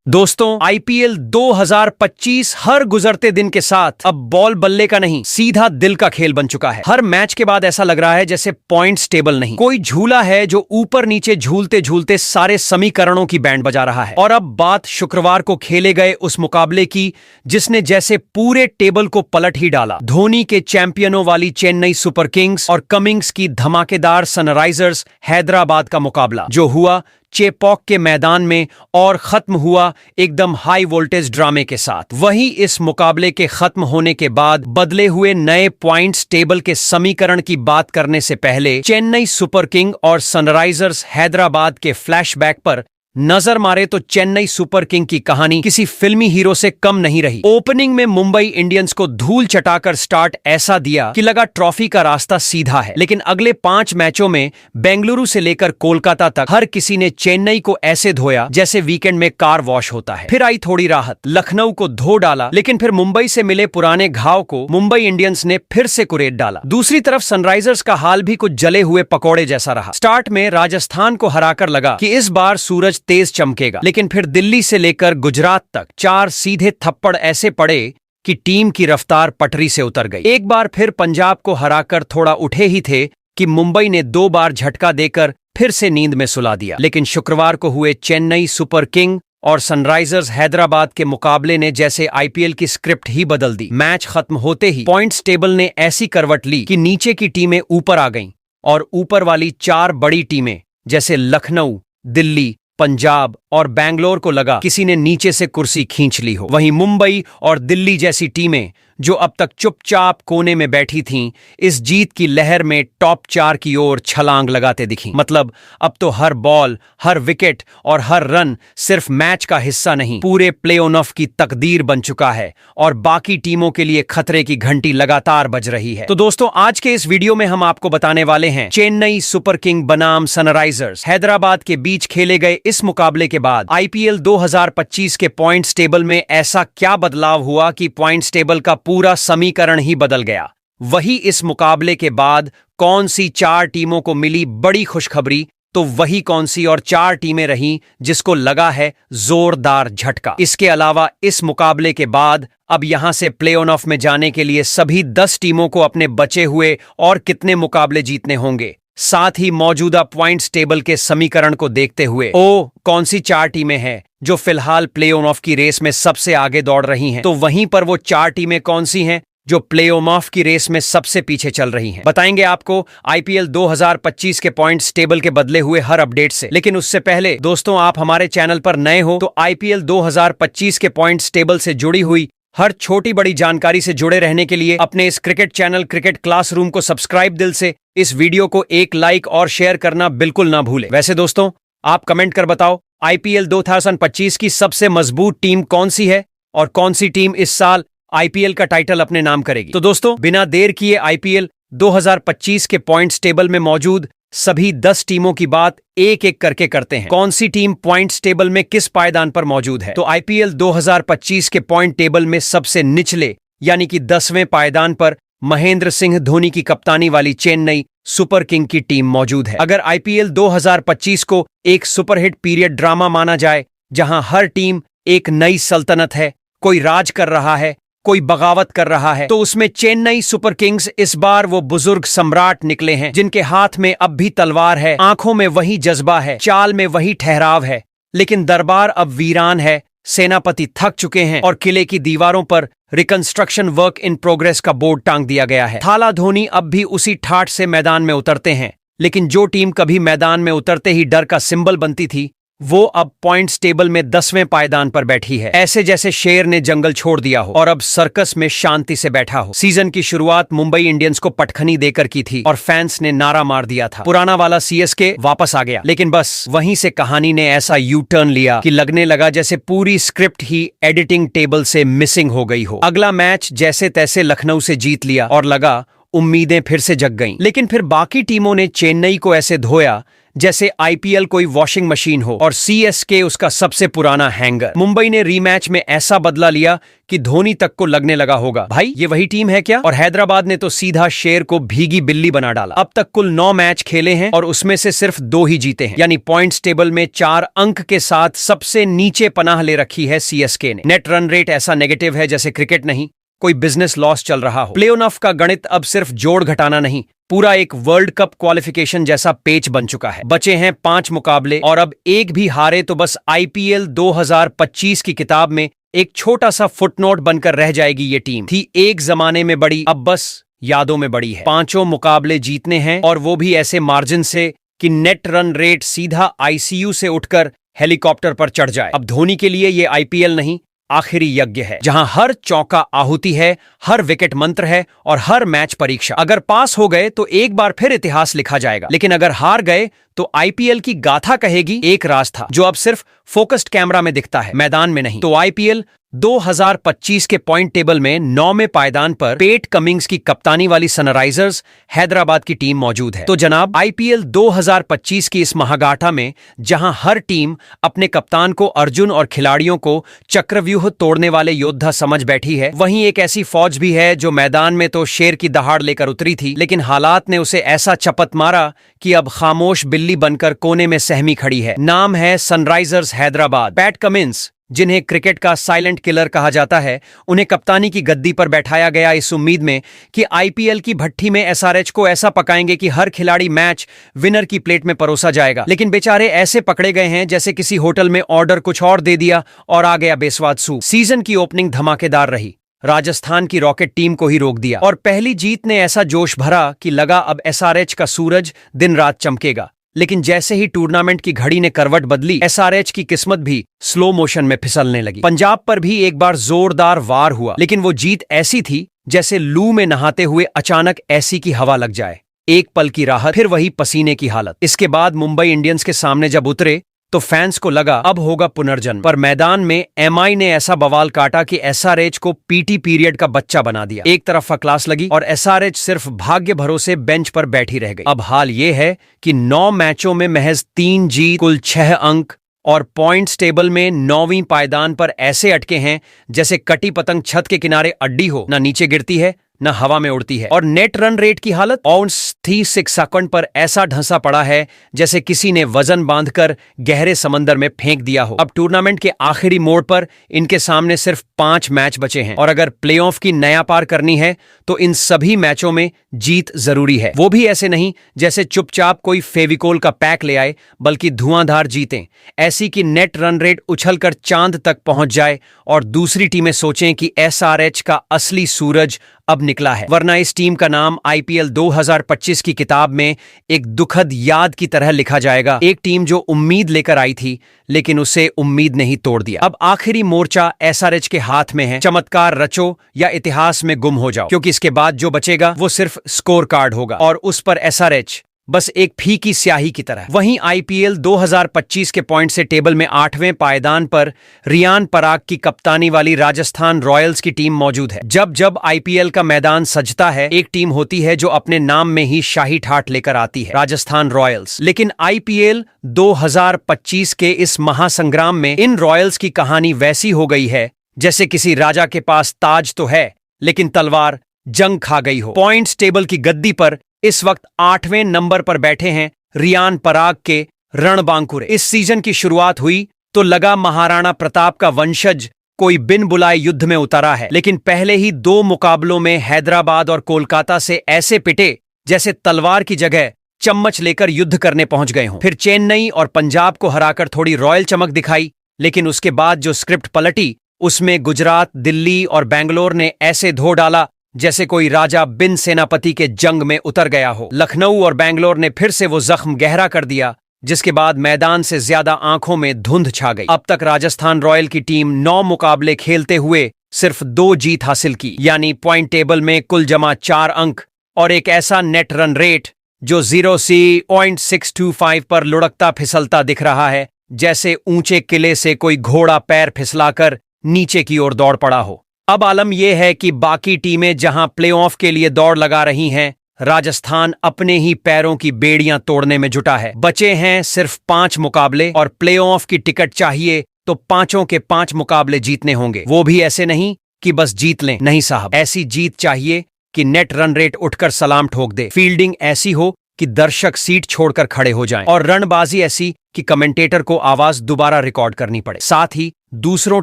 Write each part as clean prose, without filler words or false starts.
दोस्तों, आईपीएल 2025 हर गुजरते दिन के साथ अब बॉल बल्ले का नहीं, सीधा दिल का खेल बन चुका है। हर मैच के बाद ऐसा लग रहा है जैसे पॉइंट्स टेबल नहीं, कोई झूला है जो ऊपर नीचे झूलते झूलते सारे समीकरणों की बैंड बजा रहा है। और अब बात शुक्रवार को खेले गए उस मुकाबले की जिसने जैसे पूरे टेबल को पलट ही डाला। धोनी के चैंपियनों वाली चेन्नई सुपर किंग्स और कमिंग्स की धमाकेदार सनराइजर्स हैदराबाद का मुकाबला, जो हुआ चेपॉक के मैदान में और खत्म हुआ एकदम हाई वोल्टेज ड्रामे के साथ। वहीं इस मुकाबले के खत्म होने के बाद बदले हुए नए पॉइंट्स टेबल के समीकरण की बात करने से पहले चेन्नई सुपर किंग और सनराइजर्स हैदराबाद के फ्लैशबैक पर नजर मारे तो चेन्नई सुपर किंग की कहानी किसी फिल्मी हीरो से कम नहीं रही। ओपनिंग में मुंबई इंडियंस को धूल चटाकर स्टार्ट ऐसा दिया कि लगा ट्रॉफी का रास्ता सीधा है, लेकिन अगले 5 मैचों में बेंगलुरु से लेकर कोलकाता तक हर किसी ने चेन्नई को ऐसे धोया जैसे वीकेंड में कार वॉश होता है। फिर आई थोड़ी राहत, लखनऊ को धो डाला, लेकिन फिर मुंबई से मिले पुराने घाव को मुंबई इंडियंस ने फिर से कुरेद डाला। दूसरी तरफ सनराइजर्स का हाल भी कुछ जले हुए पकौड़े जैसा रहा। स्टार्ट में राजस्थान को हराकर लगा कि इस बार सूरज तेज चमकेगा, लेकिन फिर दिल्ली से लेकर गुजरात तक 4 सीधे थप्पड़ ऐसे पड़े कि टीम की रफ्तार पटरी से उतर गई। एक बार फिर पंजाब को हराकर थोड़ा उठे ही थे कि मुंबई ने 2 बार झटका देकर फिर से नींद में सुला दिया। लेकिन शुक्रवार को हुए चेन्नई सुपर किंग और सनराइजर्स हैदराबाद के मुकाबले ने जैसे आईपीएल की स्क्रिप्ट ही बदल दी। मैच खत्म होते ही पॉइंट्स टेबल ने ऐसी करवट ली कि नीचे की टीमें ऊपर आ गईं और ऊपर वाली 4 बड़ी टीमें जैसे लखनऊ, दिल्ली, पंजाब और बैंगलोर को लगा किसी ने नीचे से कुर्सी खींच ली हो। वहीं मुंबई और दिल्ली जैसी टीमें जो अब तक चुपचाप कोने में बैठी थीं, इस जीत की लहर में टॉप 4 की ओर छलांग लगाते दिखीं। मतलब अब तो हर बॉल, हर विकेट और हर रन सिर्फ मैच का हिस्सा नहीं, पूरे प्ले ऑफ की तकदीर बन चुका है और बाकी टीमों के लिए खतरे की घंटी लगातार बज रही है। तो दोस्तों, आज के इस वीडियो में हम आपको बताने वाले हैं चेन्नई सुपर किंग बनाम सनराइजर्स हैदराबाद के बीच खेले गए इस मुकाबले के बाद आईपीएल 2025 के पॉइंट्स टेबल में ऐसा क्या बदलाव हुआ कि पॉइंट्स टेबल का पूरा समीकरण ही बदल गया। वही इस मुकाबले के बाद कौन सी 4 टीमों को मिली बड़ी खुशखबरी, तो वही कौन सी और 4 टीमें रहीं जिसको लगा है जोरदार झटका। इसके अलावा इस मुकाबले के बाद अब यहां से प्ले ऑफ में जाने के लिए सभी 10 टीमों को अपने बचे हुए और कितने मुकाबले जीतने होंगे, साथ ही मौजूदा पॉइंट्स टेबल के समीकरण को देखते हुए कौन सी 4 टीमें हैं जो फिलहाल प्ले ऑफ की रेस में सबसे आगे दौड़ रही हैं, तो वहीं पर वो 4 टीमें कौन सी हैं जो प्ले ऑफ की रेस में सबसे पीछे चल रही हैं, बताएंगे आपको आईपीएल 2025 के पॉइंट्स टेबल के बदले हुए हर अपडेट से। लेकिन उससे पहले दोस्तों, आप हमारे चैनल पर नए हो तो आईपीएल 2025 के पॉइंट्स टेबल से जुड़ी हुई हर छोटी बड़ी जानकारी से जुड़े रहने के लिए अपने इस क्रिकेट चैनल क्रिकेट क्लासरूम को सब्सक्राइब दिल से, इस वीडियो को एक लाइक और शेयर करना बिल्कुल ना भूलें। वैसे दोस्तों, आप कमेंट कर बताओ आईपीएल 2025 की सबसे मजबूत टीम कौन सी है और कौन सी टीम इस साल आईपीएल का टाइटल अपने नाम करेगी। तो दोस्तों, बिना देर किए आईपीएल 2025 के पॉइंट्स टेबल में मौजूद सभी 10 टीमों की बात एक एक करके करते हैं। कौन सी टीम पॉइंट्स टेबल में किस पायदान पर मौजूद है। तो आईपीएल 2025 के पॉइंट टेबल में सबसे निचले यानी कि 10वें पायदान पर महेंद्र सिंह धोनी की कप्तानी वाली चेन्नई सुपर किंग की टीम मौजूद है। अगर आईपीएल 2025 को एक सुपरहिट पीरियड ड्रामा माना जाए जहां हर टीम एक नई सल्तनत है, कोई राज कर रहा है, कोई बगावत कर रहा है, तो उसमें चेन्नई सुपर किंग्स इस बार वो बुजुर्ग सम्राट निकले हैं जिनके हाथ में अब भी तलवार है, आंखों में वही जज्बा है, चाल में वही ठहराव है, लेकिन दरबार अब वीरान है, सेनापति थक चुके हैं और किले की दीवारों पर रिकंस्ट्रक्शन वर्क इन प्रोग्रेस का बोर्ड टांग दिया गया है। थाला धोनी अब भी उसी ठाठ से मैदान में उतरते हैं, लेकिन जो टीम कभी मैदान में उतरते ही डर का सिंबल बनती थी, वो अब पॉइंट्स टेबल में 10वें पायदान पर बैठी है, ऐसे जैसे शेर ने जंगल छोड़ दिया हो और अब सर्कस में शांति से बैठा हो। सीजन की शुरुआत मुंबई इंडियंस को पटखनी देकर की थी और फैंस ने नारा मार दिया था, पुराना वाला सीएसके वापस आ गया। लेकिन बस वहीं से कहानी ने ऐसा यू टर्न लिया कि लगने लगा जैसे पूरी स्क्रिप्ट ही एडिटिंग टेबल से मिसिंग हो गई हो। अगला मैच जैसे तैसे लखनऊ से जीत लिया और लगा उम्मीदें फिर से जग गईं। लेकिन फिर बाकी टीमों ने चेन्नई को ऐसे धोया जैसे आईपीएल कोई वॉशिंग मशीन हो और सीएसके उसका सबसे पुराना हैंगर। मुंबई ने रीमैच में ऐसा बदला लिया कि धोनी तक को लगने लगा होगा भाई ये वही टीम है क्या। और हैदराबाद ने तो सीधा शेर को भीगी बिल्ली बना डाला। अब तक कुल 9 मैच खेले हैं और उसमें से सिर्फ 2 ही जीते हैं, यानी पॉइंट्स टेबल में 4 अंक के साथ सबसे नीचे पनाह ले रखी है सीएसके ने। नेट रन रेट ऐसा नेगेटिव है जैसे क्रिकेट नहीं, कोई बिजनेस लॉस चल रहा हो। प्ले ऑफ का गणित अब सिर्फ जोड़ घटाना नहीं, पूरा एक वर्ल्ड कप क्वालिफिकेशन जैसा पेच बन चुका है। बचे हैं 5 मुकाबले और अब एक भी हारे तो बस आईपीएल 2025 की किताब में एक छोटा सा फुटनोट बनकर रह जाएगी। ये टीम थी एक जमाने में बड़ी, अब बस यादों में बड़ी है। 5 मुकाबले जीतने हैं और वो भी ऐसे मार्जिन से कि नेट रन रेट सीधा आईसीयू से उठकर हेलीकॉप्टर पर चढ़ जाए। अब धोनी के लिए ये आईपीएल नहीं, आखिरी यज्ञ है, जहां हर चौका आहुति है, हर विकेट मंत्र है और हर मैच परीक्षा। अगर पास हो गए तो एक बार फिर इतिहास लिखा जाएगा, लेकिन अगर हार गए तो आईपीएल की गाथा कहेगी एक राज था जो अब सिर्फ फोकस्ड कैमरा में दिखता है, मैदान में नहीं। तो आईपीएल 2025 के पॉइंट टेबल में 9वें पायदान पर पेट कमिंग्स की कप्तानी वाली सनराइजर्स हैदराबाद की टीम मौजूद है। तो जनाब, आईपीएल 2025 की इस महागाथा में जहां हर टीम अपने कप्तान को अर्जुन और खिलाड़ियों को चक्रव्यूह तोड़ने वाले योद्धा समझ बैठी है, वहीं एक ऐसी फौज भी है जो मैदान में तो शेर की दहाड़ लेकर उतरी थी, लेकिन हालात ने उसे ऐसा चपत मारा कि अब खामोश बिल्ली बनकर कोने में सहमी खड़ी है। नाम है सनराइजर्स हैदराबाद। पैट कमिंस, जिन्हें क्रिकेट का साइलेंट किलर कहा जाता है, उन्हें कप्तानी की गद्दी पर बैठाया गया इस उम्मीद में कि आईपीएल की भट्ठी में एसआरएच को ऐसा पकाएंगे कि हर खिलाड़ी मैच विनर की प्लेट में परोसा जाएगा। लेकिन बेचारे ऐसे पकड़े गए हैं जैसे किसी होटल में ऑर्डर कुछ और दे दिया और आ गया बेस्वाद सूप। सीजन की ओपनिंग धमाकेदार रही, राजस्थान की रॉकेट टीम को ही रोक दिया और पहली जीत ने ऐसा जोश भरा कि लगा अब एसआरएच का सूरज दिन रात चमकेगा। लेकिन जैसे ही टूर्नामेंट की घड़ी ने करवट बदली, एसआरएच की किस्मत भी स्लो मोशन में फिसलने लगी। पंजाब पर भी एक बार जोरदार वार हुआ, लेकिन वो जीत ऐसी थी जैसे लू में नहाते हुए अचानक ऐसी की हवा लग जाए। एक पल की राहत, फिर वही पसीने की हालत। इसके बाद मुंबई इंडियंस के सामने जब उतरे तो फैंस को लगा अब होगा पुनर्जन्म, पर मैदान में एमआई ने ऐसा बवाल काटा कि एसआरएच को पीटी पीरियड का बच्चा बना दिया। एक तरफ क्लास लगी और एसआरएच सिर्फ भाग्य भरोसे बेंच पर बैठी रह गई। अब हाल ये है कि 9 मैचों में महज 3 जीत, कुल 6 अंक और पॉइंट्स टेबल में 9वीं पायदान पर ऐसे अटके हैं जैसे कटी पतंग छत के किनारे अड्डी हो, ना नीचे गिरती है न हवा में उड़ती है। और नेट रन रेट की हालत 36 सेकंड पर ऐसा ढंसा पड़ा है जैसे किसी ने वजन बांधकर गहरे समंदर में फेंक दिया हो। अब टूर्नामेंट के आखिरी मोड़ पर इनके सामने सिर्फ 5 मैच बचे हैं और अगर प्लेऑफ की नया पार करनी है तो इन सभी मैचों में जीत जरूरी है। वो भी ऐसे नहीं जैसे चुपचाप कोई फेविकोल का पैक ले आए, बल्कि धुआंधार जीतें, ऐसी कि नेट रन रेट उछलकर चांद तक पहुंच जाए और दूसरी टीमें सोचें कि एसआरएच का असली सूरज अब निकला है। वरना इस टीम का नाम आईपीएल 2025 की किताब में एक दुखद याद की तरह लिखा जाएगा। एक टीम जो उम्मीद लेकर आई थी लेकिन उसे उम्मीद ने ही तोड़ दिया। अब आखिरी मोर्चा एसआरएच के हाथ में है। चमत्कार रचो या इतिहास में गुम हो जाओ, क्योंकि इसके बाद जो बचेगा वो सिर्फ स्कोर कार्ड होगा और उस पर एसआरएच बस एक फीकी स्याही की तरह। वहीं आईपीएल 2025 के पॉइंट से टेबल में 8वें पायदान पर रियान पराग की कप्तानी वाली राजस्थान रॉयल्स की टीम मौजूद है। जब जब आईपीएल का मैदान सजता है, एक टीम होती है जो अपने नाम में ही शाही ठाठ लेकर आती है, राजस्थान रॉयल्स। लेकिन आईपीएल 2025 के इस महासंग्राम में इन रॉयल्स की कहानी वैसी हो गई है जैसे किसी राजा के पास ताज तो है लेकिन तलवार जंग खा गई हो। पॉइंट्स टेबल की गद्दी पर इस वक्त 8वें नंबर पर बैठे हैं रियान पराग के रणबांकुरे। इस सीजन की शुरुआत हुई तो लगा महाराणा प्रताप का वंशज कोई बिन बुलाए युद्ध में उतरा है, लेकिन पहले ही 2 मुकाबलों में हैदराबाद और कोलकाता से ऐसे पिटे जैसे तलवार की जगह चम्मच लेकर युद्ध करने पहुंच गए हों। फिर चेन्नई और पंजाब को हराकर थोड़ी रॉयल चमक दिखाई, लेकिन उसके बाद जो स्क्रिप्ट पलटी उसमें गुजरात, दिल्ली और बेंगलोर ने ऐसे धो डाला जैसे कोई राजा बिन सेनापति के जंग में उतर गया हो। लखनऊ और बेंगलोर ने फिर से वो जख्म गहरा कर दिया, जिसके बाद मैदान से ज्यादा आंखों में धुंध छा गई। अब तक राजस्थान रॉयल की टीम 9 मुकाबले खेलते हुए सिर्फ 2 जीत हासिल की, यानी पॉइंट टेबल में कुल जमा 4 अंक और एक ऐसा नेट रन रेट जो 0.625 पर लुढ़कता फिसलता दिख रहा है, जैसे ऊंचे किले से कोई घोड़ा पैर फिसलाकर नीचे की ओर दौड़ पड़ा हो। अब आलम यह है कि बाकी टीमें जहां प्लेऑफ के लिए दौड़ लगा रही हैं, राजस्थान अपने ही पैरों की बेड़ियां तोड़ने में जुटा है। बचे हैं सिर्फ 5 मुकाबले और प्लेऑफ की टिकट चाहिए तो पांचों के 5 मुकाबले जीतने होंगे। वो भी ऐसे नहीं कि बस जीत लें, नहीं साहब, ऐसी जीत चाहिए कि नेट रन रेट उठकर सलाम ठोक दे, फील्डिंग ऐसी हो कि दर्शक सीट छोड़कर खड़े हो जाएं और रणबाजी ऐसी कि कमेंटेटर को आवाज दोबारा रिकॉर्ड करनी पड़े। साथ ही दूसरों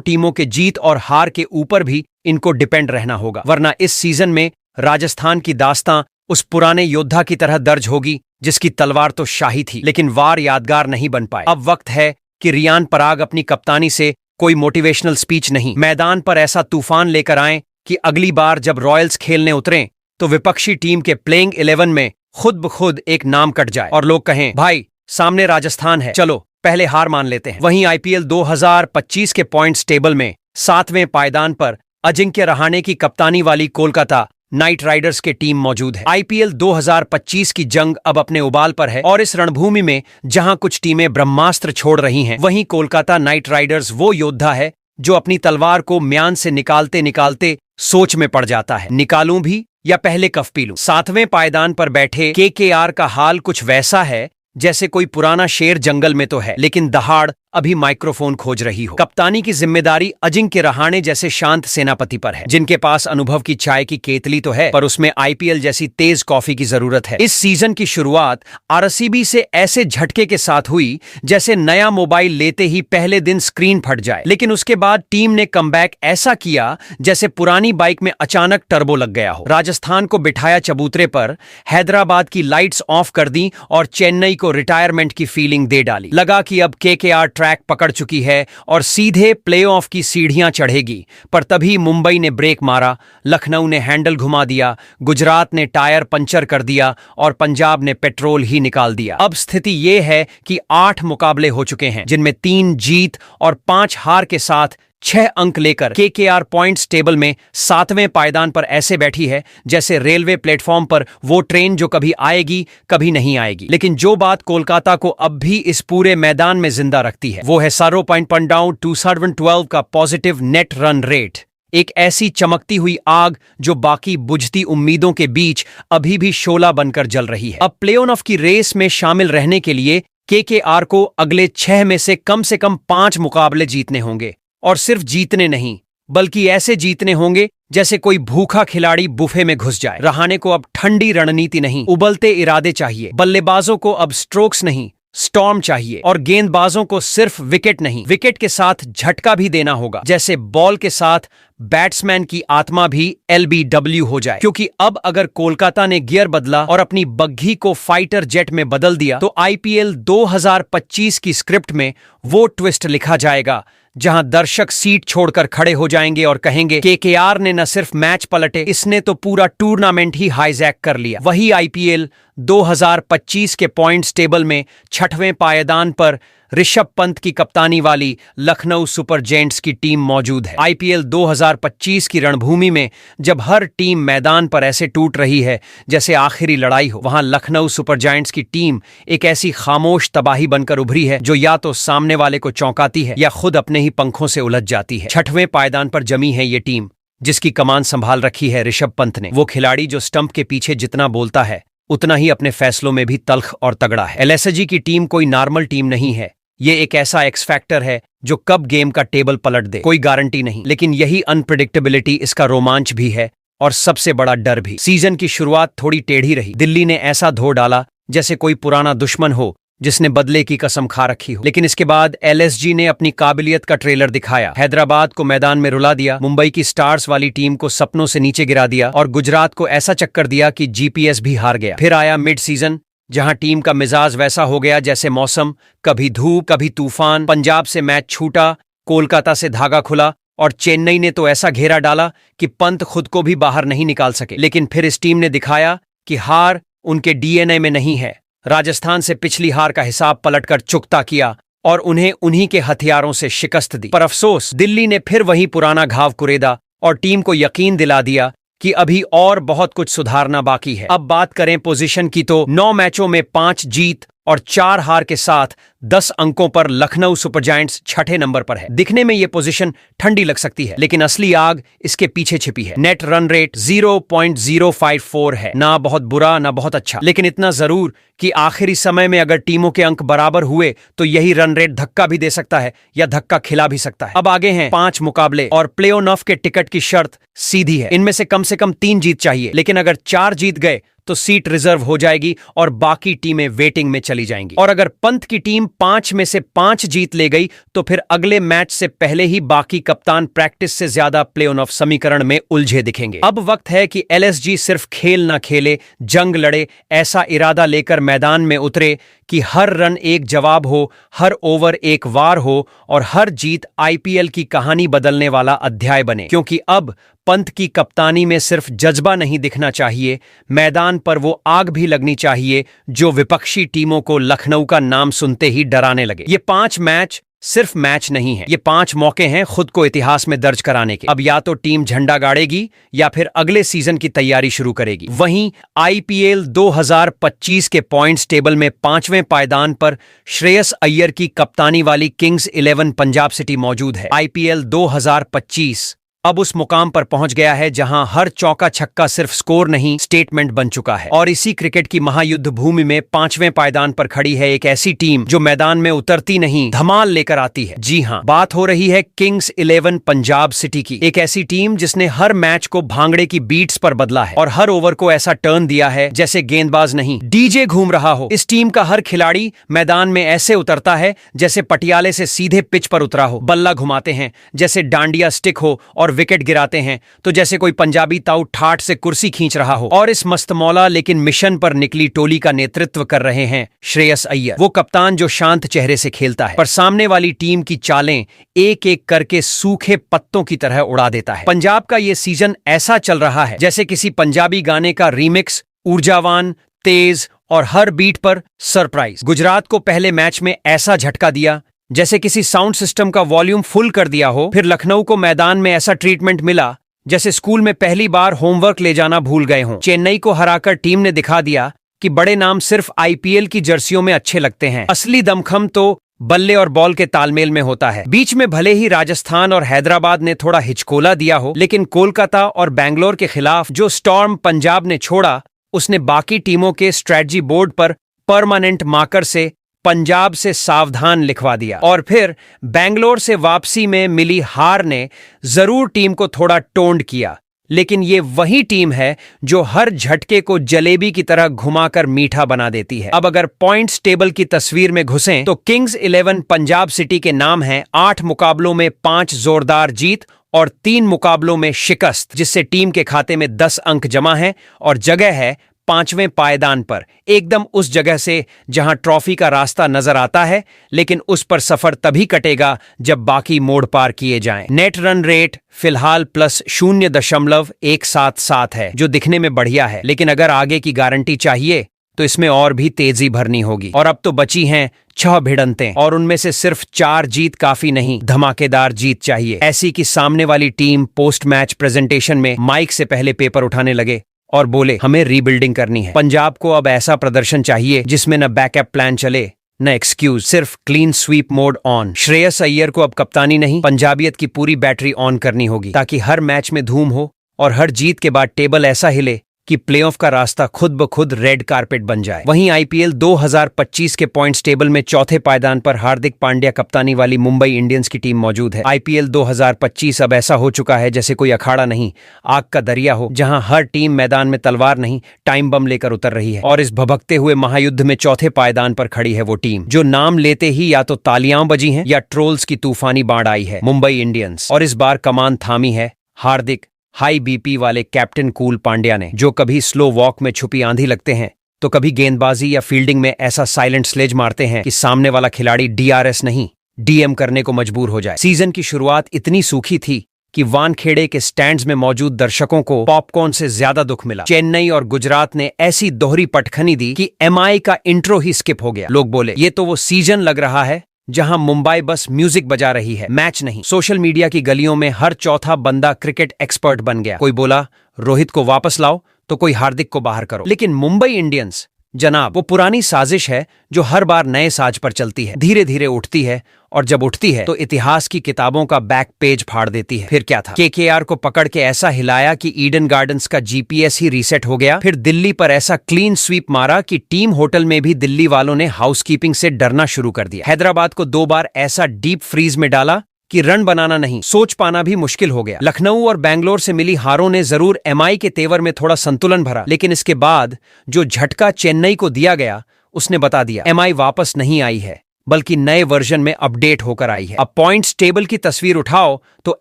टीमों के जीत और हार के ऊपर भी इनको डिपेंड रहना होगा, वरना इस सीजन में राजस्थान की दास्तां उस पुराने योद्धा की तरह दर्ज होगी जिसकी तलवार तो शाही थी लेकिन वार यादगार नहीं बन पाए। अब वक्त है कि रियान पराग अपनी कप्तानी से कोई मोटिवेशनल स्पीच नहीं, मैदान पर ऐसा तूफान लेकर आएं कि अगली बार जब रॉयल्स खेलने उतरें तो विपक्षी टीम के प्लेइंग 11 में खुद ब खुद एक नाम कट जाए और लोग कहें, भाई सामने राजस्थान है, चलो पहले हार मान लेते हैं। वहीं आईपीएल 2025 के पॉइंट्स टेबल में 7वें पायदान पर अजिंक्य रहाणे की कप्तानी वाली कोलकाता नाइट राइडर्स के टीम मौजूद है। आईपीएल 2025 की जंग अब अपने उबाल पर है और इस रणभूमि में जहां कुछ टीमें ब्रह्मास्त्र छोड़ रही हैं, वहीं कोलकाता नाइट राइडर्स वो योद्धा है जो अपनी तलवार को म्यान से निकालते निकालते सोच में पड़ जाता है, निकालूं भी या पहले कफ पी लूं। 7वें पायदान पर बैठे केकेआर का हाल कुछ वैसा है जैसे कोई पुराना शेर जंगल में तो है लेकिन दहाड़ अभी माइक्रोफोन खोज रही हो। कप्तानी की जिम्मेदारी अजिंक्य रहाणे जैसे शांत सेनापति पर है, जिनके पास अनुभव की चाय की केतली तो है पर उसमें आईपीएल जैसी तेज कॉफी की जरूरत है। इस सीजन की शुरुआत आरसीबी से ऐसे झटके के साथ हुई जैसे नया मोबाइल लेते ही पहले दिन स्क्रीन फट जाए, लेकिन उसके बाद टीम ने कमबैक ऐसा किया जैसे पुरानी बाइक में अचानक टर्बो लग गया हो। राजस्थान को बिठाया चबूतरे पर, हैदराबाद की लाइट्स ऑफ कर दी और चेन्नई को रिटायरमेंट की फीलिंग दे डाली। लगा कि अब केकेआर ट्रैक पकड़ चुकी है और सीधे प्लेऑफ की सीढ़ियां चढ़ेगी, पर तभी मुंबई ने ब्रेक मारा, लखनऊ ने हैंडल घुमा दिया, गुजरात ने टायर पंचर कर दिया और पंजाब ने पेट्रोल ही निकाल दिया। अब स्थिति यह है कि 8 मुकाबले हो चुके हैं जिनमें 3 जीत और 5 हार के साथ 6 अंक लेकर केकेआर पॉइंट्स टेबल में 7वें पायदान पर ऐसे बैठी है जैसे रेलवे प्लेटफॉर्म पर वो ट्रेन जो कभी आएगी कभी नहीं आएगी। लेकिन जो बात कोलकाता को अब भी इस पूरे मैदान में जिंदा रखती है वो है 0.12 का पॉजिटिव नेट रन रेट, एक ऐसी चमकती हुई आग जो बाकी बुझती उम्मीदों के बीच अभी भी शोला बनकर जल रही है। अब प्ले ऑफ की रेस में शामिल रहने के लिए केकेआर को अगले 6 में से कम 5 मुकाबले जीतने होंगे और सिर्फ जीतने नहीं बल्कि ऐसे जीतने होंगे जैसे कोई भूखा खिलाड़ी बुफे में घुस जाए। रहाणे को अब ठंडी रणनीति नहीं, उबलते इरादे चाहिए। बल्लेबाजों को अब स्ट्रोक्स नहीं, स्टॉर्म चाहिए और गेंदबाजों को सिर्फ विकेट नहीं, विकेट के साथ झटका भी देना होगा, जैसे बॉल के साथ बैट्समैन की आत्मा भी एलबीडब्ल्यू हो जाए। क्योंकि अब अगर कोलकाता ने गियर बदला और अपनी बग्घी को फाइटर जेट में बदल दिया तो आईपीएल 2025 की स्क्रिप्ट में वो ट्विस्ट लिखा जाएगा जहां दर्शक सीट छोड़कर खड़े हो जाएंगे और कहेंगे केकेआर ने न सिर्फ मैच पलटे, इसने तो पूरा टूर्नामेंट ही हाईजैक कर लिया। वही आईपीएल 2025 के पॉइंट्स टेबल में 6वें पायदान पर ऋषभ पंत की कप्तानी वाली लखनऊ सुपर जायंट्स की टीम मौजूद है। आईपीएल 2025 की रणभूमि में जब हर टीम मैदान पर ऐसे टूट रही है जैसे आखिरी लड़ाई हो, वहां लखनऊ सुपर जायंट्स की टीम एक ऐसी खामोश तबाही बनकर उभरी है जो या तो सामने वाले को चौंकाती है या खुद अपने ही पंखों से उलझ जाती है। 6वें पायदान पर जमी है ये टीम जिसकी कमान संभाल रखी है ऋषभ पंत ने, वो खिलाड़ी जो स्टंप के पीछे जितना बोलता है उतना ही अपने फैसलों में भी तल्ख और तगड़ा है। एलएसजी की टीम कोई नॉर्मल टीम नहीं है, ये एक ऐसा एक्स फैक्टर है जो कब गेम का टेबल पलट दे कोई गारंटी नहीं, लेकिन यही अनप्रिडिक्टेबिलिटी इसका रोमांच भी है और सबसे बड़ा डर भी। सीजन की शुरुआत थोड़ी टेढ़ी रही, दिल्ली ने ऐसा धो डाला जैसे कोई पुराना दुश्मन हो जिसने बदले की कसम खा रखी हो, लेकिन इसके बाद एलएसजी ने अपनी काबिलियत का ट्रेलर दिखाया। हैदराबाद को मैदान में रुला दिया, मुंबई की स्टार्स वाली टीम को सपनों से नीचे गिरा दिया और गुजरात को ऐसा चक्कर दिया कि जीपीएस भी हार गया। फिर आया मिड सीजन जहां टीम का मिजाज वैसा हो गया जैसे मौसम, कभी धूप कभी तूफान। पंजाब से मैच छूटा, कोलकाता से धागा खुला और चेन्नई ने तो ऐसा घेरा डाला कि पंत खुद को भी बाहर नहीं निकाल सके। लेकिन फिर इस टीम ने दिखाया कि हार उनके डीएनए में नहीं है। राजस्थान से पिछली हार का हिसाब पलटकर चुकता किया और उन्हें उन्हीं के हथियारों से शिकस्त दी। पर अफसोस, दिल्ली ने फिर वही पुराना घाव कुरेदा और टीम को यकीन दिला दिया कि अभी और बहुत कुछ सुधारना बाकी है। अब बात करें पोजीशन की तो 9 मैचों में 5 जीत और 4 हार के साथ 10 अंकों पर लखनऊ सुपर जायंट्स छठे नंबर पर है। दिखने में ये पोजीशन ठंडी लग सकती है, लेकिन असली आग इसके पीछे छिपी है। नेट रन रेट 0.054 है, ना बहुत बुरा ना बहुत अच्छा, लेकिन इतना जरूर कि आखिरी समय में अगर टीमों के अंक बराबर हुए तो यही रन रेट धक्का भी दे सकता है या धक्का खिला भी सकता है। अब आगे हैं 5 मुकाबले और प्ले ऑफ के टिकट की शर्त सीधी है, इनमें से कम 3 जीत चाहिए, लेकिन अगर 4 जीत गए तो सीट रिजर्व हो जाएगी और बाकी टीमें वेटिंग में चली जाएंगी। और अगर पंत की टीम 5 में से 5 जीत ले गई तो फिर अगले मैच से पहले ही बाकी कप्तान प्रैक्टिस से ज्यादा प्ले ऑफ समीकरण में उलझे दिखेंगे। अब वक्त है कि एलएसजी सिर्फ खेल ना खेले, जंग लड़े, ऐसा इरादा लेकर मैदान में उतरे कि हर रन एक जवाब हो, हर ओवर एक वार हो और हर जीत आईपीएल की कहानी बदलने वाला अध्याय बने। क्योंकि अब पंत की कप्तानी में सिर्फ जज्बा नहीं दिखना चाहिए, मैदान पर वो आग भी लगनी चाहिए जो विपक्षी टीमों को लखनऊ का नाम सुनते ही डराने लगे। ये 5 मैच सिर्फ मैच नहीं है, ये 5 मौके हैं खुद को इतिहास में दर्ज कराने के। अब या तो टीम झंडा गाड़ेगी या फिर अगले सीजन की तैयारी शुरू करेगी। वहीं आईपीएल 2025 के पॉइंट्स टेबल में 5वें पायदान पर श्रेयस अय्यर की कप्तानी वाली किंग्स 11 पंजाब सिटी मौजूद है। आईपीएल 2025 अब उस मुकाम पर पहुंच गया है जहां हर चौका छक्का सिर्फ स्कोर नहीं, स्टेटमेंट बन चुका है। और इसी क्रिकेट की महायुद्ध भूमि में 5वें पायदान पर खड़ी है एक ऐसी टीम जो मैदान में उतरती नहीं, धमाल लेकर आती है। जी हां, बात हो रही है किंग्स 11 पंजाब सिटी की। एक ऐसी टीम जिसने हर मैच को भांगड़े की बीट्स पर बदला है और हर ओवर को ऐसा टर्न दिया है जैसे गेंदबाज नहीं, डीजे घूम रहा हो। इस टीम का हर खिलाड़ी मैदान में ऐसे उतरता है जैसे पटियाले से सीधे पिच पर उतरा हो। बल्ला घुमाते हैं जैसे डांडिया स्टिक हो और विकेट गिराते हैं तो जैसे कोई पंजाबी ताऊ ठाठ से कुर्सी खींच रहा हो। और इस मस्तमौला लेकिन मिशन पर निकली टोली का नेतृत्व कर रहे हैं श्रेयस अय्यर, वो कप्तान जो शांत चेहरे से खेलता है पर सामने वाली टीम की चालें एक एक करके सूखे पत्तों की तरह उड़ा देता है। पंजाब का ये सीजन ऐसा चल रहा है जैसे किसी पंजाबी गाने का रीमिक्स, ऊर्जावान, तेज और हर बीट पर सरप्राइज। गुजरात को पहले मैच में ऐसा झटका दिया जैसे किसी साउंड सिस्टम का वॉल्यूम फुल कर दिया हो। फिर लखनऊ को मैदान में ऐसा ट्रीटमेंट मिला जैसे स्कूल में पहली बार होमवर्क ले जाना भूल गए हों। चेन्नई को हराकर टीम ने दिखा दिया कि बड़े नाम सिर्फ आईपीएल की जर्सियों में अच्छे लगते हैं, असली दमखम तो बल्ले और बॉल के तालमेल में होता है। बीच में भले ही राजस्थान और हैदराबाद ने थोड़ा हिचकोला दिया हो, लेकिन कोलकाता और बैंगलोर के खिलाफ जो स्टॉर्म पंजाब ने छोड़ा उसने बाकी टीमों के स्ट्रेटजी बोर्ड पर परमानेंट मार्कर से पंजाब से सावधान लिखवा दिया। और फिर बैंगलोर से वापसी में मिली हार ने जरूर टीम को थोड़ा टोंड किया, लेकिन ये वही टीम है जो हर झटके को जलेबी की तरह घुमाकर मीठा बना देती है। अब अगर पॉइंट्स टेबल की तस्वीर में घुसें तो किंग्स 11 पंजाब सिटी के नाम हैं 8 मुकाबलों में 5 जोरदार जीत और 3 मुकाबलों में शिकस्त, जिससे टीम के खाते में 10 अंक जमा हैं और जगह है 5वें पायदान पर, एकदम उस जगह से जहां ट्रॉफी का रास्ता नजर आता है, लेकिन उस पर सफर तभी कटेगा जब बाकी मोड़ पार किए जाएं। नेट रन रेट फिलहाल +0.177 है, जो दिखने में बढ़िया है, लेकिन अगर आगे की गारंटी चाहिए तो इसमें और भी तेजी भरनी होगी। और अब तो बची हैं 6 भिड़ंतें और उनमें से सिर्फ 4 जीत काफी नहीं, धमाकेदार जीत चाहिए, ऐसी कि सामने वाली टीम पोस्ट मैच प्रेजेंटेशन में माइक से पहले पेपर उठाने लगे और बोले हमें रीबिल्डिंग करनी है। पंजाब को अब ऐसा प्रदर्शन चाहिए जिसमें न बैकअप प्लान चले न एक्सक्यूज, सिर्फ clean sweep mode on. Shreyas Iyer को अब कप्तानी नहीं, पंजाबियत की पूरी बैटरी ऑन करनी होगी ताकि हर मैच में धूम हो और हर जीत के बाद टेबल ऐसा हिले कि प्लेऑफ का रास्ता खुद ब खुद रेड कारपेट बन जाए। वहीं आईपीएल 2025 के पॉइंट्स टेबल में चौथे पायदान पर हार्दिक पांड्या कप्तानी वाली मुंबई इंडियंस की टीम मौजूद है। आईपीएल 2025 अब ऐसा हो चुका है जैसे कोई अखाड़ा नहीं, आग का दरिया हो, जहां हर टीम मैदान में तलवार नहीं टाइम बम लेकर उतर रही है। और इस भभकते हुए महायुद्ध में चौथे पायदान पर खड़ी है वो टीम जो नाम लेते ही या तो तालियां बजी हैं या ट्रोल्स की तूफानी बाढ़ आई है, मुंबई इंडियंस। और इस बार कमान थामी है हार्दिक हाई बीपी वाले कैप्टन कूल पांड्या ने, जो कभी स्लो वॉक में छुपी आंधी लगते हैं तो कभी गेंदबाजी या फील्डिंग में ऐसा साइलेंट स्लेज मारते हैं कि सामने वाला खिलाड़ी डीआरएस नहीं डीएम करने को मजबूर हो जाए। सीजन की शुरुआत इतनी सूखी थी कि वानखेड़े के स्टैंड्स में मौजूद दर्शकों को पॉपकॉर्न से ज्यादा दुख मिला। चेन्नई और गुजरात ने ऐसी दोहरी पटखनी दी कि एमआई का इंट्रो ही स्किप हो गया। लोग बोले ये तो वो सीजन लग रहा है जहां मुंबई बस म्यूजिक बजा रही है, मैच नहीं। सोशल मीडिया की गलियों में हर चौथा बंदा क्रिकेट एक्सपर्ट बन गया। कोई बोला रोहित को वापस लाओ तो कोई हार्दिक को बाहर करो। लेकिन मुंबई इंडियंस जनाब, वो पुरानी साजिश है जो हर बार नए साज पर चलती है, धीरे धीरे उठती है, और जब उठती है तो इतिहास की किताबों का बैक पेज फाड़ देती है। फिर क्या था? केकेआर को पकड़ के ऐसा हिलाया कि ईडन गार्डन्स का जीपीएस ही रीसेट हो गया। फिर दिल्ली पर ऐसा क्लीन स्वीप मारा कि टीम होटल में भी दिल्ली वालों ने हाउसकीपिंग से डरना शुरू कर दिया। हैदराबाद को 2 बार ऐसा डीप फ्रीज में डाला कि रन बनाना नहीं, सोच पाना भी मुश्किल हो गया। लखनऊ और बैंगलोर से मिली हारों ने जरूर एमआई के तेवर में थोड़ा संतुलन भरा, लेकिन इसके बाद जो झटका चेन्नई को दिया गया उसने बता दिया एमआई वापस नहीं आई है, बल्कि नए वर्जन में अपडेट होकर आई है। अब पॉइंट्स टेबल की तस्वीर उठाओ तो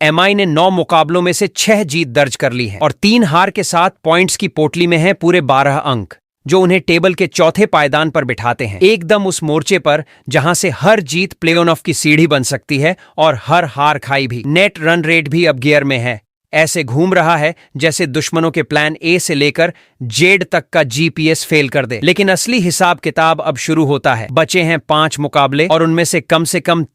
एमआई ने 9 मुकाबलों में से 6 जीत दर्ज कर ली है और 3 हार के साथ पॉइंट्स की पोटली में है पूरे 12 अंक, जो उन्हें टेबल के चौथे पायदान पर बिठाते हैं, एकदम उस मोर्चे पर जहां से हर जीत प्ले ऑफ की सीढ़ी बन सकती है और हर हार खाई भी। नेट रन रेट भी अब गियर में है, ऐसे घूम रहा है जैसे दुश्मनों के प्लान ए से लेकर जेड तक का जीपीएस फेल कर दे। लेकिन असली हिसाब किताब अब शुरू होता है। बचे हैं 5 मुकाबले और उनमें से कम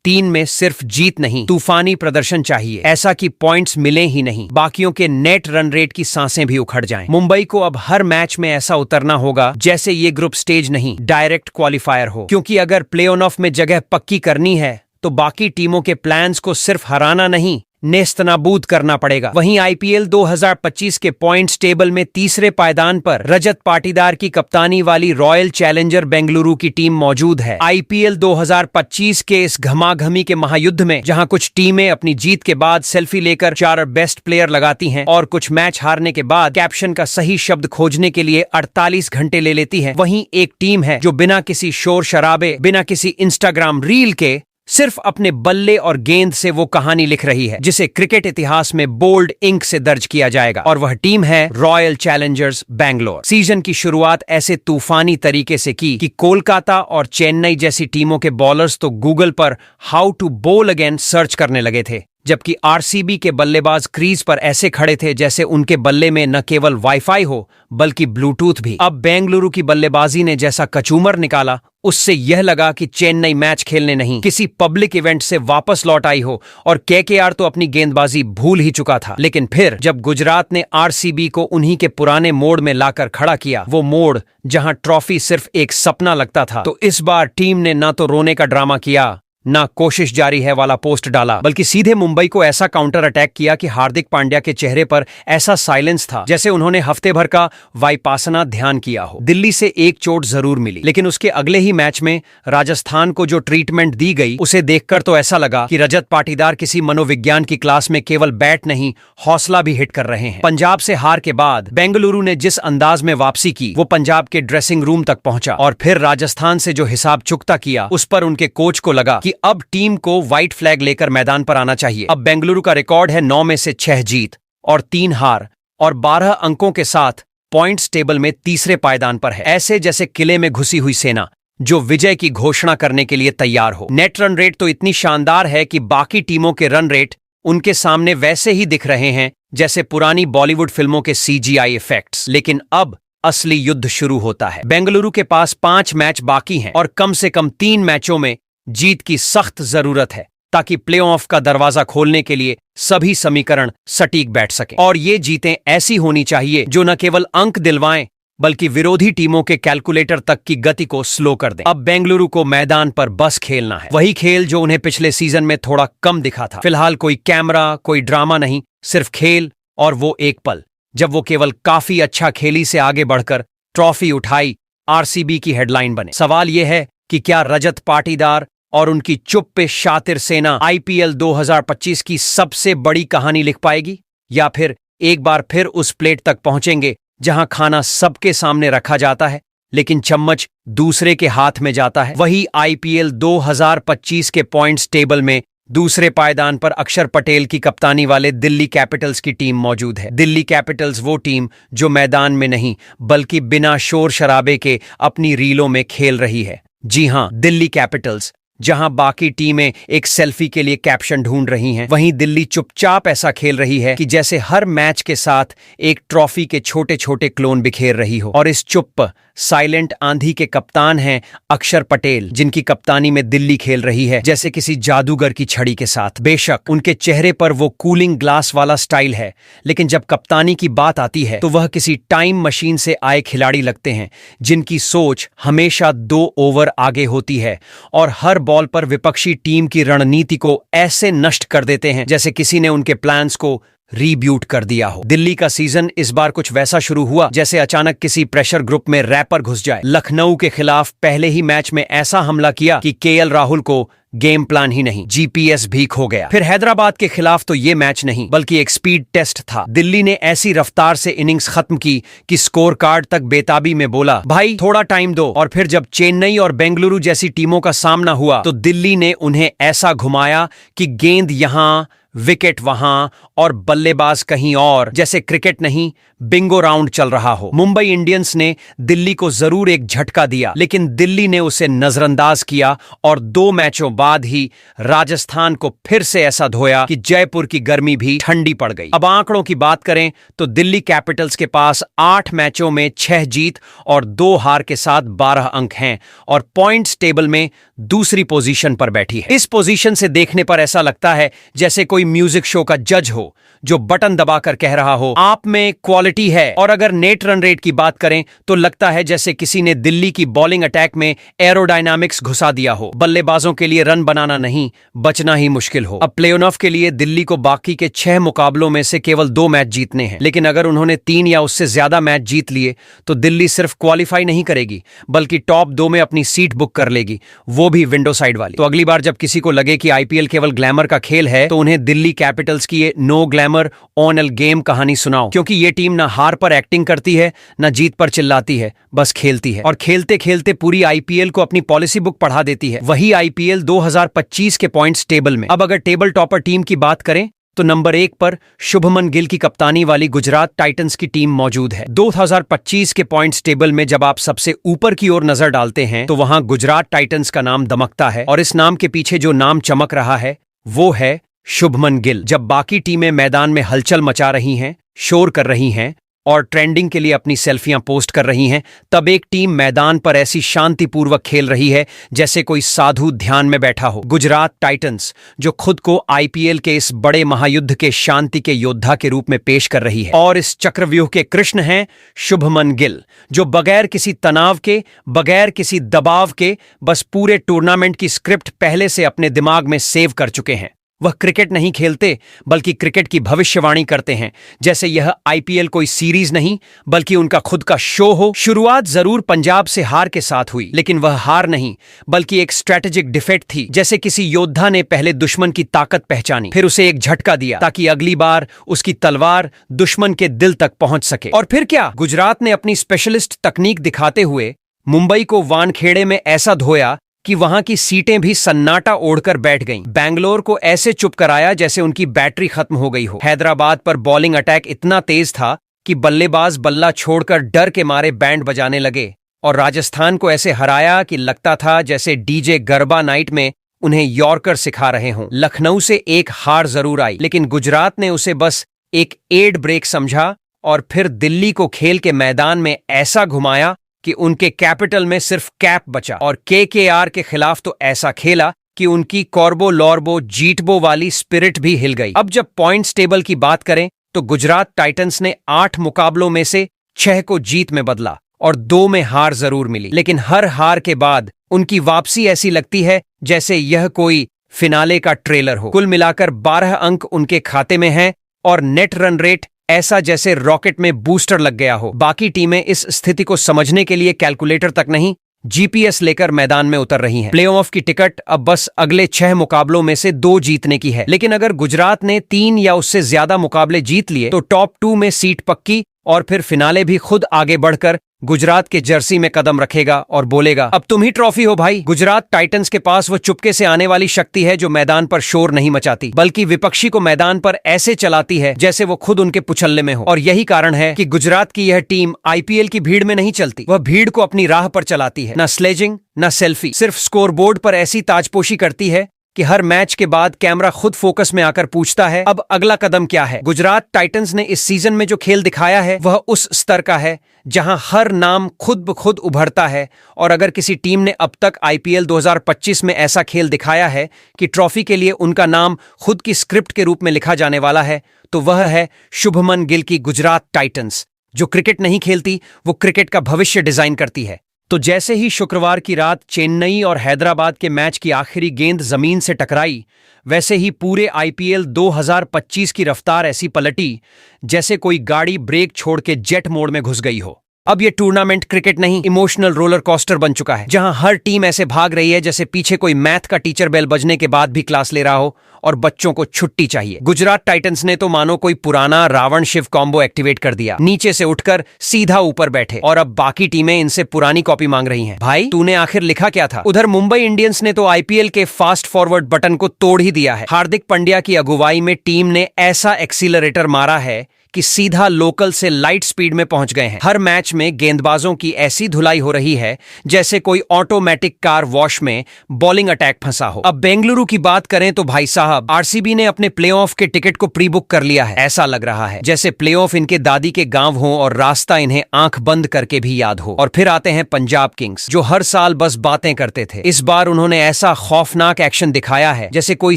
3 में सिर्फ जीत नहीं, तूफानी प्रदर्शन चाहिए, ऐसा कि पॉइंट्स मिले ही नहीं, बाकियों के नेट रन रेट की सांसें भी उखड़ जाएं। मुंबई को अब हर मैच में ऐसा उतरना होगा जैसे ये ग्रुप स्टेज नहीं, डायरेक्ट क्वालिफायर हो, क्योंकि अगर प्ले ऑफ में जगह पक्की करनी है तो बाकी टीमों के प्लान्स को सिर्फ हराना नहीं, नेस्तनाबूद करना पड़ेगा। वहीं आईपीएल 2025 के पॉइंट्स टेबल में तीसरे पायदान पर रजत पाटीदार की कप्तानी वाली रॉयल चैलेंजर बेंगलुरु की टीम मौजूद है। आईपीएल 2025 के इस घमाघमी के महायुद्ध में जहां कुछ टीमें अपनी जीत के बाद सेल्फी लेकर 4 बेस्ट प्लेयर लगाती हैं और कुछ मैच हारने के बाद कैप्शन का सही शब्द खोजने के लिए 48 घंटे ले लेती हैं, वहीं एक टीम है जो बिना किसी शोर शराबे, बिना किसी इंस्टाग्राम रील के सिर्फ अपने बल्ले और गेंद से वो कहानी लिख रही है जिसे क्रिकेट इतिहास में बोल्ड इंक से दर्ज किया जाएगा, और वह टीम है रॉयल चैलेंजर्स बैंगलोर। सीजन की शुरुआत ऐसे तूफानी तरीके से की कि कोलकाता और चेन्नई जैसी टीमों के बॉलर्स तो गूगल पर हाउ टू बोल अगेन सर्च करने लगे थे, जबकि आरसीबी के बल्लेबाज क्रीज पर ऐसे खड़े थे जैसे उनके बल्ले में न केवल वाईफाई हो बल्कि ब्लूटूथ भी। अब बेंगलुरु की बल्लेबाजी ने जैसा कचूमर निकाला, उससे यह लगा कि चेन्नई मैच खेलने नहीं, किसी पब्लिक इवेंट से वापस लौट आई हो, और केकेआर तो अपनी गेंदबाजी भूल ही चुका था। लेकिन फिर जब गुजरात ने आरसीबी को उन्हीं के पुराने मोड़ में लाकर खड़ा किया, वो मोड़ जहां ट्रॉफी सिर्फ एक सपना लगता था, तो इस बार टीम ने ना तो रोने का ड्रामा किया, ना कोशिश जारी है वाला पोस्ट डाला, बल्कि सीधे मुंबई को ऐसा काउंटर अटैक किया कि हार्दिक पांड्या के चेहरे पर ऐसा साइलेंस था जैसे उन्होंने हफ्ते भर का वाइपासना ध्यान किया हो। दिल्ली से एक चोट जरूर मिली, लेकिन उसके अगले ही मैच में राजस्थान को जो ट्रीटमेंट दी गई उसे देखकर तो ऐसा लगा कि रजत पाटीदार किसी मनोविज्ञान की क्लास में केवल बैट नहीं, हौसला भी हिट कर रहे हैं। पंजाब से हार के बाद बेंगलुरु ने जिस अंदाज में वापसी की, वो पंजाब के ड्रेसिंग रूम तक पहुंचा, और फिर राजस्थान से जो हिसाब चुकता किया, उस पर उनके कोच को लगा कि अब टीम को व्हाइट फ्लैग लेकर मैदान पर आना चाहिए। अब बेंगलुरु का रिकॉर्ड है 9 में से 6 जीत और 3 हार और 12 अंकों के साथ पॉइंट्स टेबल में तीसरे पायदान पर है, ऐसे जैसे किले में घुसी हुई सेना जो विजय की घोषणा करने के लिए तैयार हो। नेट रन रेट तो इतनी शानदार है कि बाकी टीमों के रन रेट उनके सामने वैसे ही दिख रहे हैं जैसे पुरानी बॉलीवुड फिल्मों के सीजीआई इफेक्ट्स। लेकिन अब असली युद्ध शुरू होता है। बेंगलुरु के पास 5 मैच बाकी हैं और कम से कम 3 मैचों में जीत की सख्त जरूरत है ताकि प्लेऑफ का दरवाजा खोलने के लिए सभी समीकरण सटीक बैठ सकें। और ये जीतें ऐसी होनी चाहिए जो न केवल अंक दिलवाएं बल्कि विरोधी टीमों के कैलकुलेटर तक की गति को स्लो कर दें। अब बेंगलुरु को मैदान पर बस खेलना है, वही खेल जो उन्हें पिछले सीजन में थोड़ा कम दिखा था। फिलहाल कोई कैमरा, कोई ड्रामा नहीं, सिर्फ खेल, और वो एक पल जब वो केवल काफी अच्छा खेली से आगे बढ़कर ट्रॉफी उठाई, आरसीबी की हेडलाइन बने। सवाल यह है कि क्या रजत पाटीदार और उनकी चुप पे शातिर सेना आईपीएल 2025 की सबसे बड़ी कहानी लिख पाएगी, या फिर एक बार फिर उस प्लेट तक पहुंचेंगे जहां खाना सबके सामने रखा जाता है लेकिन चम्मच दूसरे के हाथ में जाता है। वही आईपीएल 2025 के पॉइंट्स टेबल में दूसरे पायदान पर अक्षर पटेल की कप्तानी वाले दिल्ली कैपिटल्स की टीम मौजूद है। दिल्ली कैपिटल्स वो टीम जो मैदान में नहीं बल्कि बिना शोर शराबे के अपनी रीलों में खेल रही है। जी हां, दिल्ली कैपिटल्स, जहां बाकी टीमें एक सेल्फी के लिए कैप्शन ढूंढ रही हैं, वहीं दिल्ली चुपचाप ऐसा खेल रही है कि जैसे हर मैच के साथ एक ट्रॉफी के छोटे छोटे क्लोन बिखेर रही हो। और इस चुप साइलेंट आंधी के कप्तान हैं अक्षर पटेल, जिनकी कप्तानी में दिल्ली खेल रही है जैसे किसी जादूगर की छड़ी के साथ। बेशक उनके चेहरे पर वो कूलिंग ग्लास वाला स्टाइल है, लेकिन जब कप्तानी की बात आती है तो वह किसी टाइम मशीन से आए खिलाड़ी लगते हैं, जिनकी सोच हमेशा 2 ओवर आगे होती है और हर बॉल पर विपक्षी टीम की रणनीति को ऐसे नष्ट कर देते हैं जैसे किसी ने उनके प्लान्स को रीब्यूट कर दिया हो। दिल्ली का सीजन इस बार कुछ वैसा शुरू हुआ जैसे अचानक किसी प्रेशर ग्रुप में रैपर घुस जाए। लखनऊ के खिलाफ पहले ही मैच में ऐसा हमला किया कि केएल राहुल को गेम प्लान ही नहीं, जीपीएस भी खो गया। फिर हैदराबाद के खिलाफ तो ये मैच नहीं बल्कि एक स्पीड टेस्ट था। दिल्ली ने ऐसी रफ्तार से इनिंग्स खत्म की कि स्कोर कार्ड तक बेताबी में बोला, भाई थोड़ा टाइम दो। और फिर जब चेन्नई और बेंगलुरु जैसी टीमों का सामना हुआ तो दिल्ली ने उन्हें ऐसा घुमाया कि गेंद यहां, विकेट वहां और बल्लेबाज कहीं और, जैसे क्रिकेट नहीं बिंगो राउंड चल रहा हो। मुंबई इंडियंस ने दिल्ली को जरूर एक झटका दिया, लेकिन दिल्ली ने उसे नजरअंदाज किया और 2 मैचों बाद ही राजस्थान को फिर से ऐसा धोया कि जयपुर की गर्मी भी ठंडी पड़ गई। अब आंकड़ों की बात करें तो दिल्ली कैपिटल्स के पास 8 मैचों में 6 जीत और 2 हार के साथ 12 अंक हैं और पॉइंट्स टेबल में दूसरी पोजीशन पर बैठी है। इस पोजीशन से देखने पर ऐसा लगता है जैसे कोई म्यूजिक शो का जज हो जो बटन दबाकर कह रहा हो, आप में क्वालिटी है। और अगर नेट रन रेट की बात करें तो लगता है जैसे किसी ने दिल्ली की बॉलिंग अटैक में एरोडायनामिक्स घुसा दिया हो। बल्लेबाजों के लिए रन बनाना नहीं, बचना ही मुश्किल हो। अब प्ले ऑफ के लिए दिल्ली को बाकी के 6 मुकाबलों में से केवल 2 मैच जीतने हैं, लेकिन अगर उन्होंने 3 या उससे ज्यादा मैच जीत लिए तो दिल्ली सिर्फ क्वालिफाई नहीं करेगी बल्कि टॉप 2 में अपनी सीट बुक कर लेगी, वो भी विंडो साइड वाली। तो अगली बार जब किसी को लगे कि आईपीएल केवल ग्लैमर का खेल है तो उन्हें दिल्ली कैपिटल्स की ये no glamour on all game कहानी सुनाओ, क्योंकि ये टीम ना हार पर एक्टिंग करती है ना जीत पर चिल्लाती है, बस खेलती है और खेलते खेलते पूरी आईपीएल को अपनी पॉलिसी बुक पढ़ा देती है। वही आईपीएल 2025 के पॉइंट्स टेबल में। अब अगर टेबल टॉपर टीम की बात करें तो नंबर 1 पर शुभमन गिल की कप्तानी वाली गुजरात टाइटंस की टीम मौजूद है। 2025 के पॉइंट्स टेबल में जब आप सबसे ऊपर की ओर नजर डालते हैं तो वहां गुजरात टाइटंस का नाम दमकता है और इस नाम के पीछे जो नाम चमक रहा है वो है शुभमन गिल। जब बाकी टीमें मैदान में हलचल मचा रही हैं, शोर कर रही हैं और ट्रेंडिंग के लिए अपनी सेल्फियां पोस्ट कर रही हैं, तब एक टीम मैदान पर ऐसी शांतिपूर्वक खेल रही है जैसे कोई साधु ध्यान में बैठा हो। गुजरात टाइटंस जो खुद को आईपीएल के इस बड़े महायुद्ध के शांति के योद्धा के रूप में पेश कर रही है और इस चक्रव्यूह के कृष्ण हैं शुभमन गिल, जो बगैर किसी तनाव के, बगैर किसी दबाव के बस पूरे टूर्नामेंट की स्क्रिप्ट पहले से अपने दिमाग में सेव कर चुके हैं। वह क्रिकेट नहीं खेलते बल्कि क्रिकेट की भविष्यवाणी करते हैं, जैसे यह आईपीएल कोई सीरीज नहीं बल्कि उनका खुद का शो हो। शुरुआत जरूर पंजाब से हार के साथ हुई, लेकिन वह हार नहीं बल्कि एक स्ट्रेटेजिक डिफेक्ट थी, जैसे किसी योद्धा ने पहले दुश्मन की ताकत पहचानी, फिर उसे एक झटका दिया ताकि अगली बार उसकी तलवार दुश्मन के दिल तक पहुंच सके। और फिर क्या, गुजरात ने अपनी स्पेशलिस्ट तकनीक दिखाते हुए मुंबई को वानखेड़े में ऐसा धोया कि वहां की सीटें भी सन्नाटा ओढ़कर बैठ गईं। बैंगलोर को ऐसे चुप कराया जैसे उनकी बैटरी खत्म हो गई हो। हैदराबाद पर बॉलिंग अटैक इतना तेज था कि बल्लेबाज बल्ला छोड़कर डर के मारे बैंड बजाने लगे और राजस्थान को ऐसे हराया कि लगता था जैसे डीजे गरबा नाइट में उन्हें यॉर्कर सिखा रहे हों। लखनऊ से एक हार जरूर आई, लेकिन गुजरात ने उसे बस एक एड ब्रेक समझा और फिर दिल्ली को खेल के मैदान में ऐसा घुमाया कि उनके कैपिटल में सिर्फ कैप बचा और केकेआर के खिलाफ तो ऐसा खेला कि उनकी कॉर्बो लॉर्बो जीटबो वाली स्पिरिट भी हिल गई। अब जब पॉइंट्स टेबल की बात करें तो गुजरात टाइटंस ने 8 मुकाबलों में से 6 को जीत में बदला और 2 में हार जरूर मिली, लेकिन हर हार के बाद उनकी वापसी ऐसी लगती है जैसे यह कोई फिनाले का ट्रेलर हो। कुल मिलाकर 12 अंक उनके खाते में हैं और नेट रन रेट ऐसा जैसे रॉकेट में बूस्टर लग गया हो। बाकी टीमें इस स्थिति को समझने के लिए कैलकुलेटर तक नहीं, जीपीएस लेकर मैदान में उतर रही हैं। प्लेऑफ की टिकट अब बस अगले 6 मुकाबलों में से 2 जीतने की है, लेकिन अगर गुजरात ने 3 या उससे ज्यादा मुकाबले जीत लिए तो टॉप 2 में सीट पक्की और फिर फिनाले भी खुद आगे बढ़कर गुजरात के जर्सी में कदम रखेगा और बोलेगा, अब तुम ही ट्रॉफी हो भाई। गुजरात टाइटंस के पास वो चुपके से आने वाली शक्ति है जो मैदान पर शोर नहीं मचाती, बल्कि विपक्षी को मैदान पर ऐसे चलाती है जैसे वो खुद उनके पुछल्ले में हो। और यही कारण है कि गुजरात की यह टीम आईपीएल की भीड़ में नहीं चलती, वह भीड़ को अपनी राह पर चलाती है। न स्लेजिंग न सेल्फी, सिर्फ स्कोरबोर्ड पर ऐसी ताजपोशी करती है कि हर मैच के बाद कैमरा खुद फोकस में आकर पूछता है, अब अगला कदम क्या है। गुजरात टाइटंस ने इस सीजन में जो खेल दिखाया है वह उस स्तर का है जहां हर नाम खुद ब खुद उभरता है। और अगर किसी टीम ने अब तक आईपीएल 2025 में ऐसा खेल दिखाया है कि ट्रॉफी के लिए उनका नाम खुद की स्क्रिप्ट के रूप में लिखा जाने वाला है, तो वह है शुभमन गिल की गुजरात टाइटंस, जो क्रिकेट नहीं खेलती, वो क्रिकेट का भविष्य डिजाइन करती है। तो जैसे ही शुक्रवार की रात चेन्नई और हैदराबाद के मैच की आखिरी गेंद जमीन से टकराई, वैसे ही पूरे आईपीएल 2025 की रफ्तार ऐसी पलटी जैसे कोई गाड़ी ब्रेक छोड़ के जेट मोड में घुस गई हो। अब ये टूर्नामेंट क्रिकेट नहीं, इमोशनल रोलर कोस्टर बन चुका है, जहां हर टीम ऐसे भाग रही है जैसे पीछे कोई मैथ का टीचर बेल बजने के बाद भी क्लास ले रहा हो और बच्चों को छुट्टी चाहिए। गुजरात टाइटंस ने तो मानो कोई पुराना रावण शिव कॉम्बो एक्टिवेट कर दिया, नीचे से उठकर सीधा ऊपर बैठे, और अब बाकी टीमें इनसे पुरानी कॉपी मांग रही हैं। भाई तूने आखिर लिखा क्या था? उधर मुंबई इंडियंस ने तो आईपीएल के फास्ट फॉरवर्ड बटन को तोड़ ही दिया है। हार्दिक पांड्या की अगुवाई में टीम ने ऐसा एक्सीलरेटर मारा है कि सीधा लोकल से लाइट स्पीड में पहुंच गए हैं। हर मैच में गेंदबाजों की ऐसी धुलाई हो रही है जैसे कोई ऑटोमेटिक कार वॉश में बॉलिंग अटैक फंसा हो। अब बेंगलुरु की बात करें तो भाई साहब, आरसीबी ने अपने प्लेऑफ के टिकट को प्री बुक कर लिया है। ऐसा लग रहा है जैसे प्लेऑफ इनके दादी के गांव हो और रास्ता इन्हें आंख बंद करके भी याद हो। और फिर आते हैं पंजाब किंग्स, जो हर साल बस बातें करते थे। इस बार उन्होंने ऐसा खौफनाक एक्शन दिखाया है जैसे कोई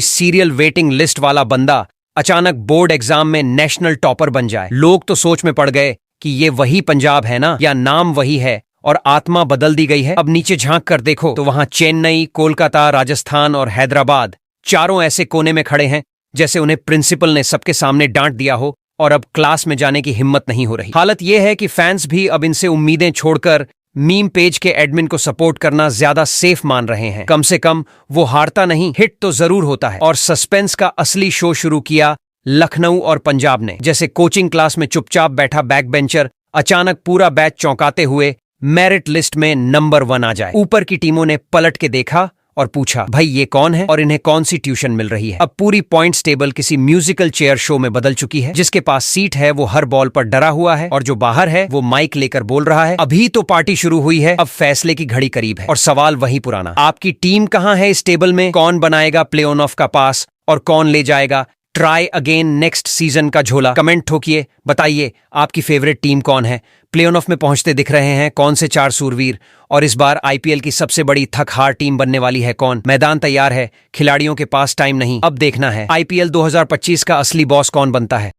सीरियल वेटिंग लिस्ट वाला बंदा अचानक बोर्ड एग्जाम में नेशनल टॉपर बन जाए। लोग तो सोच में पड़ गए कि ये वही पंजाब है ना, या नाम वही है और आत्मा बदल दी गई है। अब नीचे झांक कर देखो तो वहां चेन्नई, कोलकाता, राजस्थान और हैदराबाद चारों ऐसे कोने में खड़े हैं जैसे उन्हें प्रिंसिपल ने सबके सामने डांट दिया हो और अब क्लास में जाने की हिम्मत नहीं हो रही। हालत यह है कि फैंस भी अब इनसे उम्मीदें छोड़कर मीम पेज के एडमिन को सपोर्ट करना ज्यादा सेफ मान रहे हैं। कम से कम वो हारता नहीं, हिट तो जरूर होता है। और सस्पेंस का असली शो शुरू किया लखनऊ और पंजाब ने। जैसे कोचिंग क्लास में चुपचाप बैठा बैक बेंचर अचानक पूरा बैच चौंकाते हुए मेरिट लिस्ट में नंबर 1 आ जाए। ऊपर की टीमों ने पलट के देखा और पूछा, भाई ये कौन है और इन्हें कौन सी ट्यूशन मिल रही है। अब पूरी पॉइंट्स टेबल किसी म्यूजिकल चेयर शो में बदल चुकी है। जिसके पास सीट है वो हर बॉल पर डरा हुआ है और जो बाहर है वो माइक लेकर बोल रहा है, अभी तो पार्टी शुरू हुई है, अब फैसले की घड़ी करीब है। और सवाल वही पुराना, आपकी टीम कहां है इस टेबल में? कौन बनाएगा प्ले ऑफ का पास और कौन ले जाएगा ट्राई अगेन नेक्स्ट सीजन का झोला? कमेंट ठोकिए, बताइए आपकी फेवरेट टीम कौन है? प्ले ऑफ में पहुंचते दिख रहे हैं कौन से 4 सूरवीर? और इस बार आईपीएल की सबसे बड़ी थक-हार टीम बनने वाली है कौन? मैदान तैयार है, खिलाड़ियों के पास टाइम नहीं। अब देखना है आईपीएल 2025 का असली बॉस कौन बनता है।